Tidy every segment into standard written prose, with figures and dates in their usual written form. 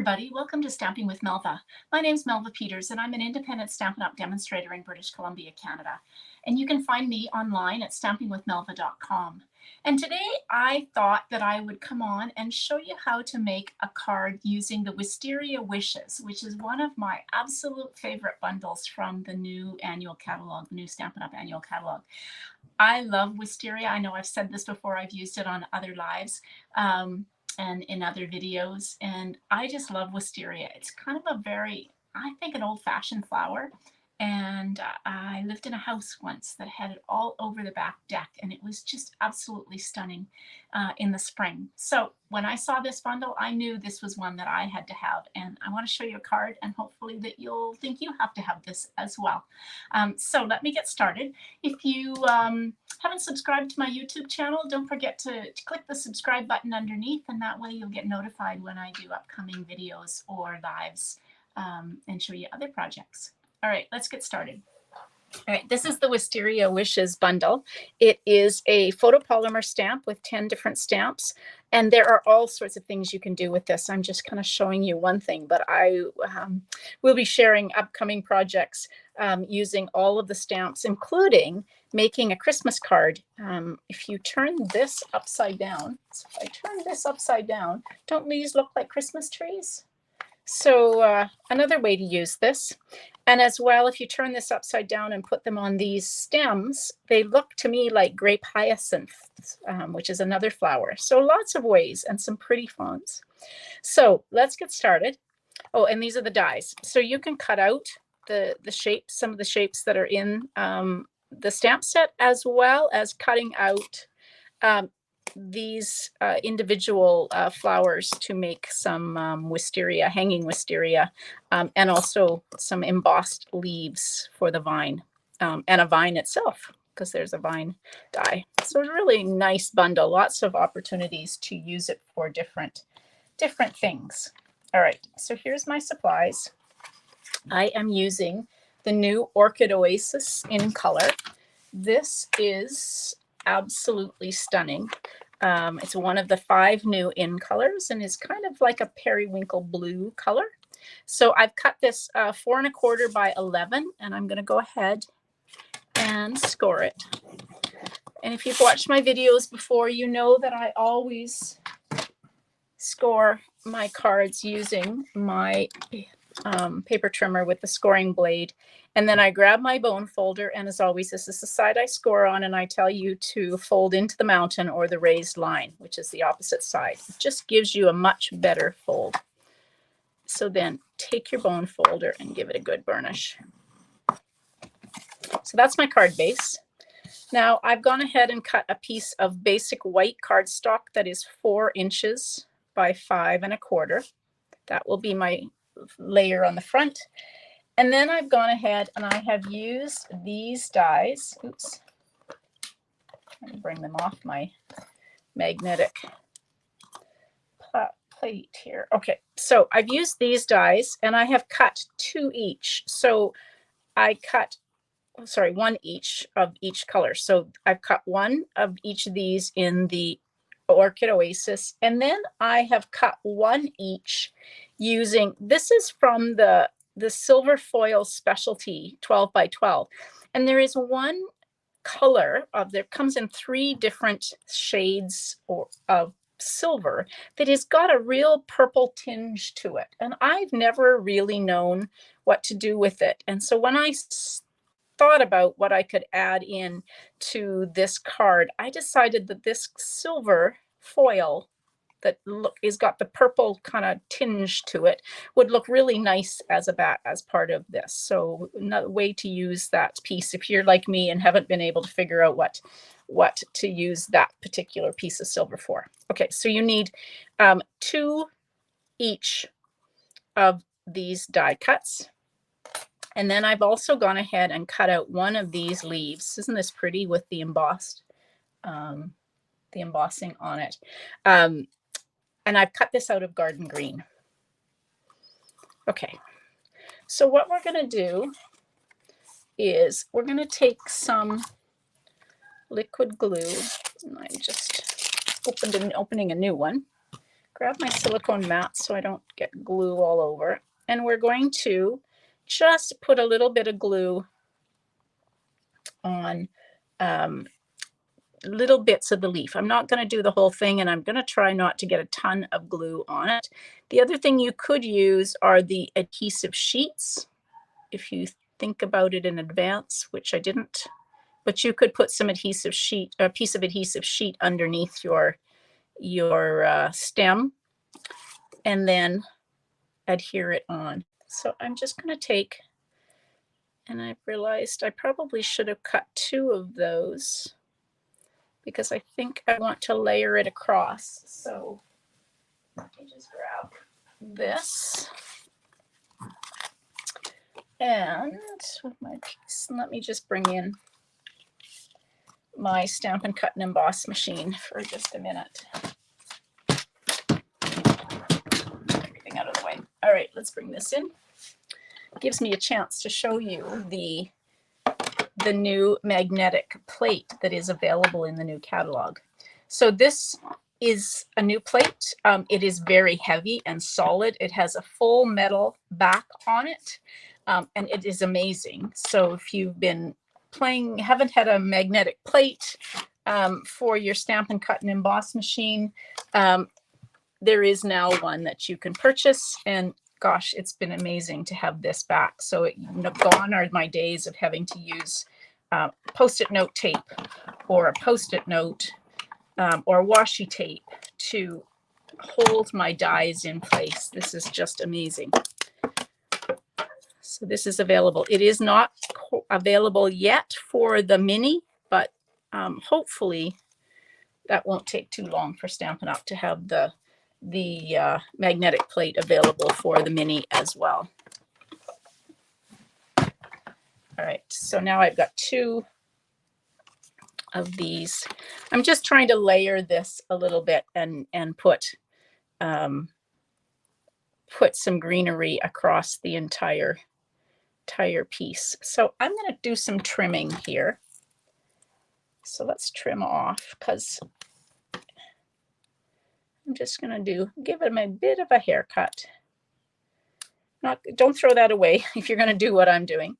everybody, welcome to Stamping with Melva. My name's Melva Peters and I'm an independent Stampin' Up! Demonstrator in British Columbia, Canada. And you can find me online at stampingwithmelva.com. And today I thought that I would come on and show you how to make a card using the Wisteria Wishes, which is one of my absolute favorite bundles from the new annual catalog, the new Stampin' Up! Annual catalog. I love Wisteria. I know I've said this before, I've used it on other lives. And in other videos, and I just love Wisteria. It's kind of a very, I think, an old-fashioned flower, and I lived in a house once that had it all over the back deck, and it was just absolutely stunning in the spring. So when I saw this bundle, I knew this was one that I had to have, and I want to show you a card, and hopefully that you'll think you have to have this as well. So let me get started. If you haven't subscribed to my YouTube channel, don't forget to click the subscribe button underneath, and that way you'll get notified when I do upcoming videos or lives and show you other projects. All right, let's get started. All right, this is the Wisteria Wishes bundle. It is a photopolymer stamp with 10 different stamps, and there are all sorts of things you can do with this. I'm just kind of showing you one thing, but I will be sharing upcoming projects using all of the stamps, including making a Christmas card. If you turn this upside down, so if I turn this upside down, don't these look like Christmas trees? So another way to use this. And as well, if you turn this upside down and put them on these stems, they look to me like grape hyacinth, which is another flower. So lots of ways and some pretty fonts. So let's get started. Oh, and these are the dies. So you can cut out the shapes, some of the shapes that are in the stamp set, as well as cutting out these individual flowers to make some wisteria, hanging wisteria, and also some embossed leaves for the vine and a vine itself, because there's a vine die. So it's a really nice bundle, lots of opportunities to use it for different things. All right, so here's my supplies. I am using the new Orchid Oasis in color. This is absolutely stunning. It's one of the 5 new in colors and is kind of like a periwinkle blue color. So I've cut this 4 1/4 by 11, and I'm going to go ahead and score it. And if you've watched my videos before, you know that I always score my cards using my paper trimmer with the scoring blade. And then I grab my bone folder, and as always, this is the side I score on, and I tell you to fold into the mountain or the raised line, which is the opposite side. It just gives you a much better fold. So then take your bone folder and give it a good burnish. So that's my card base. Now I've gone ahead and cut a piece of basic white cardstock that is 4 inches by 5 1/4. That will be my layer on the front. And then I've gone ahead and I have used these dies. Oops. Let me bring them off my magnetic plate here. Okay, so I've used these dies and I have cut 2 each. So I cut, sorry, 1 each of each color. So I've cut 1 of each of these in the Orchid Oasis, and then I have cut 1 each using, this is from the Silver Foil Specialty 12 by 12, and there is one color of, there comes in 3 different shades of silver that has got a real purple tinge to it, and I've never really known what to do with it. And so when I thought about what I could add in to this card, I decided that this silver foil that is got the purple kind of tinge to it would look really nice as part of this. So another way to use that piece, if you're like me and haven't been able to figure out what to use that particular piece of silver for. Okay, so you need 2 each of these die cuts. And then I've also gone ahead and cut out 1 of these leaves. Isn't this pretty with the embossing on it? And I've cut this out of garden green. Okay, so what we're going to do is we're going to take some liquid glue. And I'm just opening a new one. grab my silicone mat so I don't get glue all over. And we're going to just put a little bit of glue on little bits of the leaf. I'm not going to do the whole thing, and I'm going to try not to get a ton of glue on it. The other thing you could use are the adhesive sheets, if you think about it in advance, which I didn't. But you could put some adhesive sheet, a piece of adhesive sheet underneath your stem, and then adhere it on. So I'm just going to take, and I've realized I probably should have cut 2 of those because I think I want to layer it across. So let me just grab this and with my piece, and let me just bring in my Stampin' Cut and Emboss machine for just a minute. Everything out of the way. All right, let's bring this in. Gives me a chance to show you the new magnetic plate that is available in the new catalog. So this is a new plate. It is very heavy and solid. It has a full metal back on it, and it is amazing. So if you've been playing, haven't had a magnetic plate for your Stampin' Cut and Emboss machine, there is now one that you can purchase, and gosh, it's been amazing to have this back. So gone are my days of having to use Post-it note tape or a Post-it note or washi tape to hold my dies in place. This is just amazing. So this is available. It is not available yet for the mini, but hopefully that won't take too long for Stampin' Up! To have the magnetic plate available for the mini as well. All right, so now I've got 2 of these. I'm just trying to layer this a little bit and put some greenery across the entire piece. So I'm going to do some trimming here. So let's trim off, because I'm just going to give them a bit of a haircut. Don't throw that away if you're going to do what I'm doing,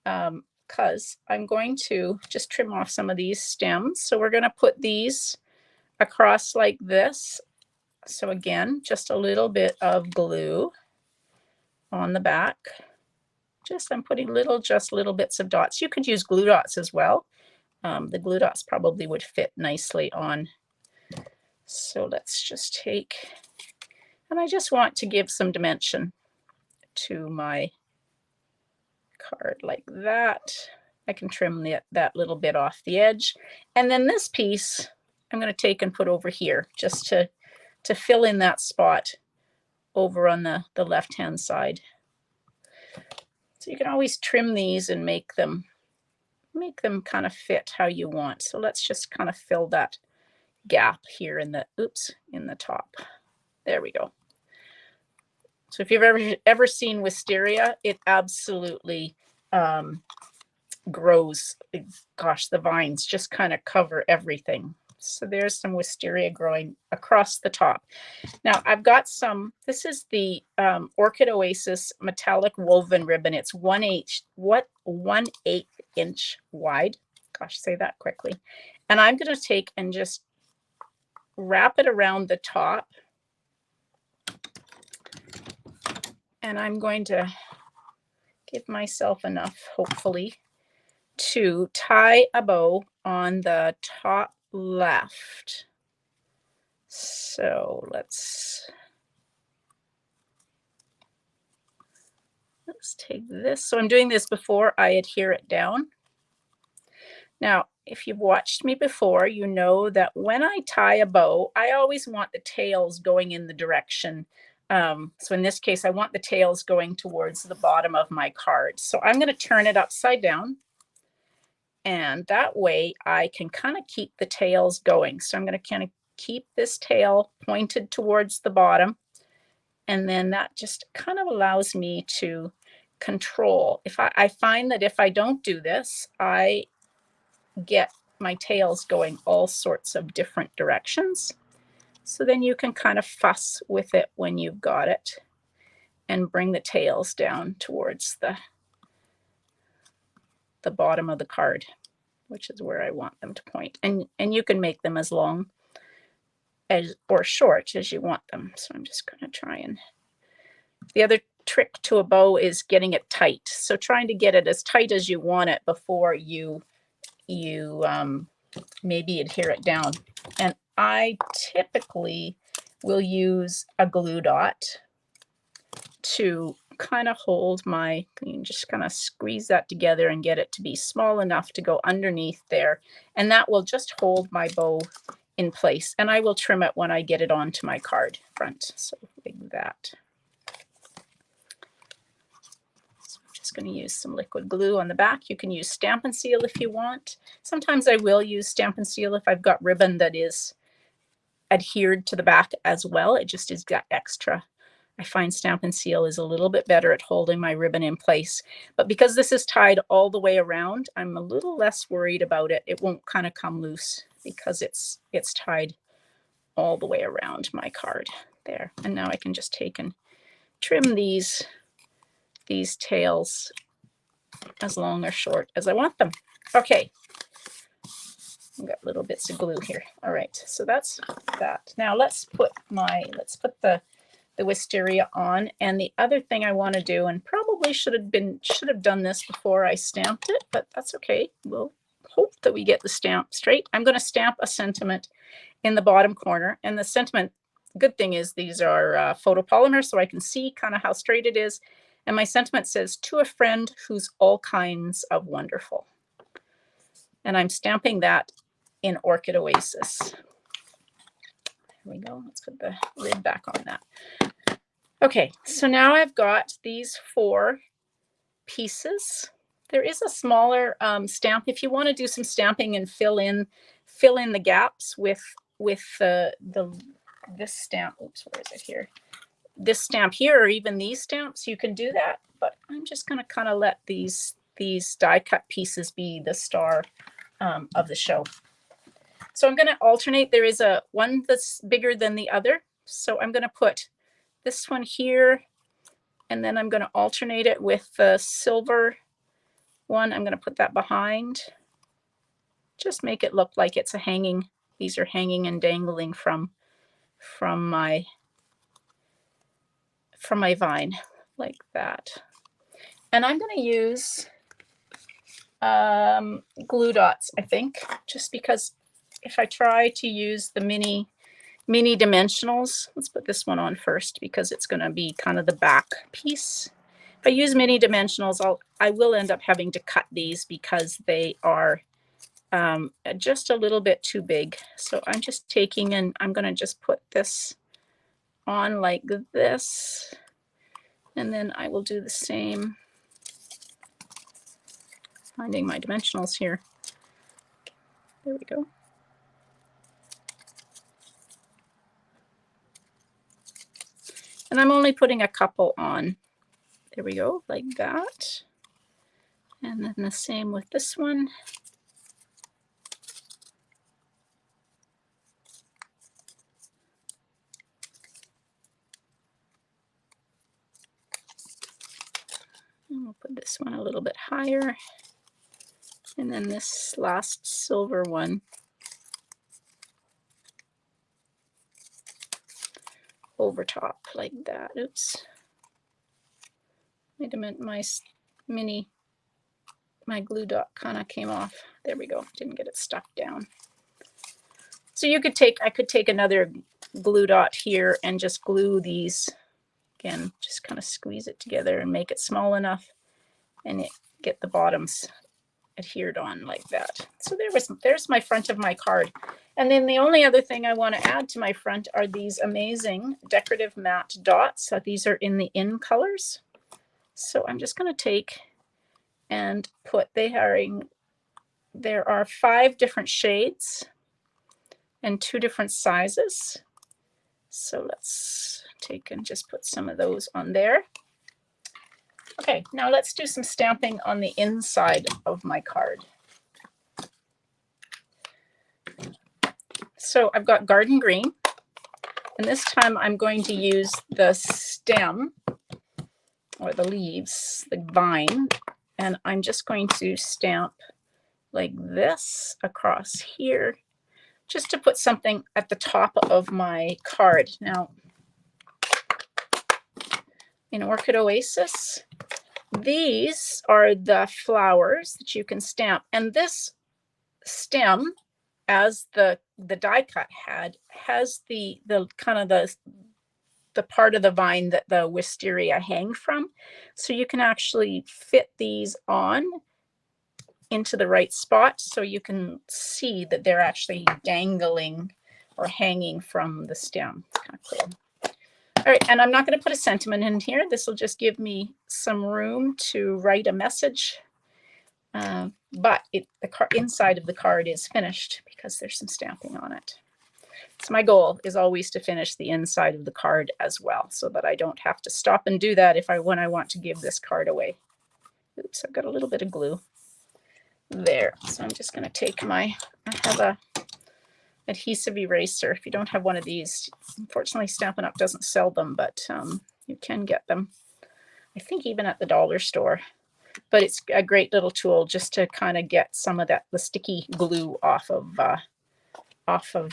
because I'm going to just trim off some of these stems. So we're going to put these across like this. So again, just a little bit of glue on the back. I'm putting just little bits of dots. You could use glue dots as well. The glue dots probably would fit nicely on. So let's just take, and I just want to give some dimension to my card like that. I can trim that little bit off the edge. And then this piece I'm going to take and put over here just to fill in that spot over on the left-hand side. So you can always trim these and make them kind of fit how you want. So let's just kind of fill that gap here in the top. There we go. So if you've ever seen Wisteria, it absolutely grows. Gosh, the vines just kind of cover everything. So there's some Wisteria growing across the top. Now I've got this is the Orchid Oasis metallic woven ribbon. It's 1/8 inch wide. Gosh, say that quickly. And I'm going to take and just wrap it around the top. And I'm going to give myself enough, hopefully, to tie a bow on the top left. So let's take this. So I'm doing this before I adhere it down. Now, if you've watched me before, you know that when I tie a bow, I always want the tails going in the direction. So in this case, I want the tails going towards the bottom of my card. So I'm going to turn it upside down. And that way I can kind of keep the tails going. So I'm going to kind of keep this tail pointed towards the bottom. And then that just kind of allows me to control. I find that if I don't do this, I get my tails going all sorts of different directions. So then you can kind of fuss with it when you've got it and bring the tails down towards the bottom of the card, which is where I want them to point. And you can make them as long as or short as you want them. So I'm just going to try and, the other trick to a bow is getting it tight. So trying to get it as tight as you want it before you maybe adhere it down. And I typically will use a glue dot to kind of hold my, you can just kind of squeeze that together and get it to be small enough to go underneath there. And that will just hold my bow in place. And I will trim it when I get it onto my card front. So like that. So I'm just going to use some liquid glue on the back. You can use Stampin' Seal if you want. Sometimes I will use Stampin' Seal if I've got ribbon that is adhered to the back as well. It just is got extra. I find Stampin' Seal is a little bit better at holding my ribbon in place. But because this is tied all the way around, I'm a little less worried about it. It won't kind of come loose because it's tied all the way around my card there. And now I can just take and trim these tails as long or short as I want them. Okay. I've got little bits of glue here. All right, so that's that. Now let's put the Wisteria on. And the other thing I want to do, and probably should have done this before I stamped it, but that's okay. We'll hope that we get the stamp straight. I'm going to stamp a sentiment in the bottom corner. And the sentiment, good thing is these are photopolymer, so I can see kind of how straight it is. And my sentiment says, "To a friend who's all kinds of wonderful." And I'm stamping that in Orchid Oasis. There we go. Let's put the lid back on that. Okay, so now I've got these 4 pieces. There is a smaller stamp if you want to do some stamping and fill in the gaps with this stamp. Oops, where is it here? This stamp here, or even these stamps, you can do that. But I'm just going to kind of let these die cut pieces be the star of the show. So I'm going to alternate. There is one that's bigger than the other. So I'm going to put this one here, and then I'm going to alternate it with the silver one. I'm going to put that behind. Just make it look like it's a hanging. These are hanging and dangling from my vine like that. And I'm going to use glue dots, I think, just because if I try to use the mini dimensionals, let's put this one on first because it's going to be kind of the back piece. If I use mini dimensionals, I will end up having to cut these because they are just a little bit too big. So I'm just taking and I'm going to just put this on like this, and then I will do the same. Finding my dimensionals here. There we go. And I'm only putting a couple on. There we go, like that. And then the same with this one. And we'll put this one a little bit higher. And then this last silver one over top like that. Oops. Wait a minute, my glue dot kind of came off. There we go. Didn't get it stuck down. So I could take another glue dot here and just glue these. Again, just kind of squeeze it together and make it small enough and get the bottoms adhered on like that. So there's my front of my card. And then the only other thing I want to add to my front are these amazing decorative matte dots. So these are in the In colors. So I'm just going to take and put, there are 5 different shades and 2 different sizes. So let's take and just put some of those on there. Okay, now let's do some stamping on the inside of my card. So I've got garden green, And this time I'm going to use the stem or the leaves, the vine, and I'm just going to stamp like this across here, just to put something at the top of my card. Now, in Orchid Oasis, these are the flowers that you can stamp, and this stem, as the die cut has the kind of the part of the vine that the wisteria hang from, so you can actually fit these on into the right spot, so you can see that they're actually dangling or hanging from the stem. It's kind of cool. All right, and I'm not going to put a sentiment in here. This will just give me some room to write a message. But the inside of the card is finished because there's some stamping on it. So my goal is always to finish the inside of the card as well, so that I don't have to stop and do that when I want to give this card away. Oops, I've got a little bit of glue there. So I'm just going to take I have a adhesive eraser. If you don't have one of these, unfortunately Stampin' Up! Doesn't sell them, but you can get them, I think, even at the dollar store. But it's a great little tool just to kind of get some of the sticky glue off of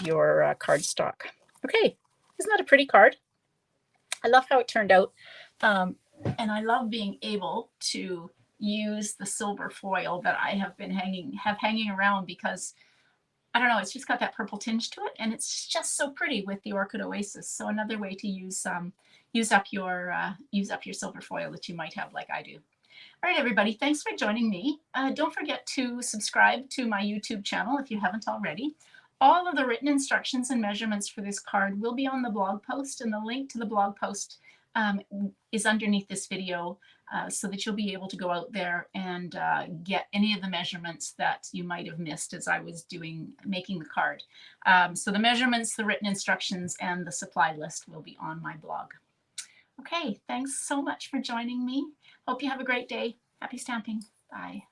your cardstock. Okay, isn't that a pretty card? I love how it turned out, and I love being able to use the silver foil that I have been hanging around, because I don't know, it's just got that purple tinge to it, and it's just so pretty with the Orchid Oasis. So another way to use up your silver foil that you might have, like I do. All right, everybody, thanks for joining me. Don't forget to subscribe to my YouTube channel if you haven't already. All of the written instructions and measurements for this card will be on the blog post, and the link to the blog post is underneath this video, so that you'll be able to go out there and get any of the measurements that you might have missed as I was making the card. So the measurements, the written instructions, and the supply list will be on my blog. Okay, thanks so much for joining me. Hope you have a great day. Happy stamping. Bye.